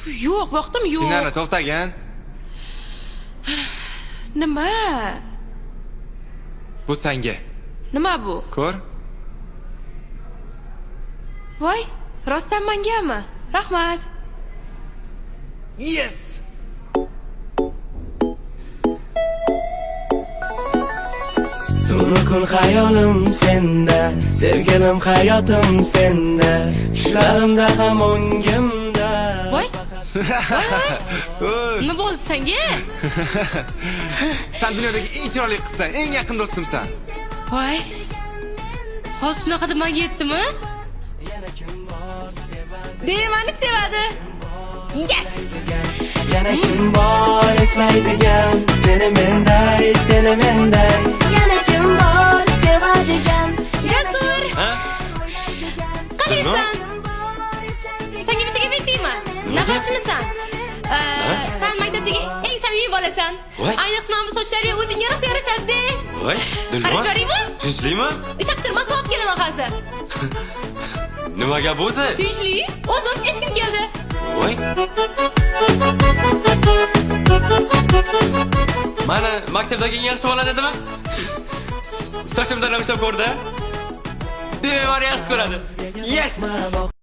Yo'q, vaqtim yo'q. Dinara to'xtagin. Nima? Bu senga. Nima bu? Ko'r. Voy, rostdan mangami? Rahmat. Yes! Tunu kun hayolim senda, sevgilim hayotim senda, tushlarimda ham o'ngimda. Voy. Oy, Nima bo'ldi senga? sen dunyodagi eng chiroyli qizsan, eng yaqin do'stimsan. Voy. Hozir shunaqa deb menga yetdimi? Demani sevadi. Yes! Yana kim bor eslaydigan, seni menday, seni menday. Yana kim bor sevadigan. Jasur. Ha? Qalaysan? Senga bittaga aytaymi? Nafaqchimisan? Sen maktabdagi eng samimiy bolasan. Voy. Ayniqsa mana bu sochlaring o'zingga rosa yarashadi. Voy, Qarash beraymi? Tinchlikmi? Ishlab turma, sovab kelaman hozir. Nima gap o'zi? Tinchlik, o'zim aytgim keldi. Voy. Mana maktabdagi eng yaxshi bola dedimi? Sochimdan ravshan ko'rdi. Demak, yaxshi ko'radi. Yes!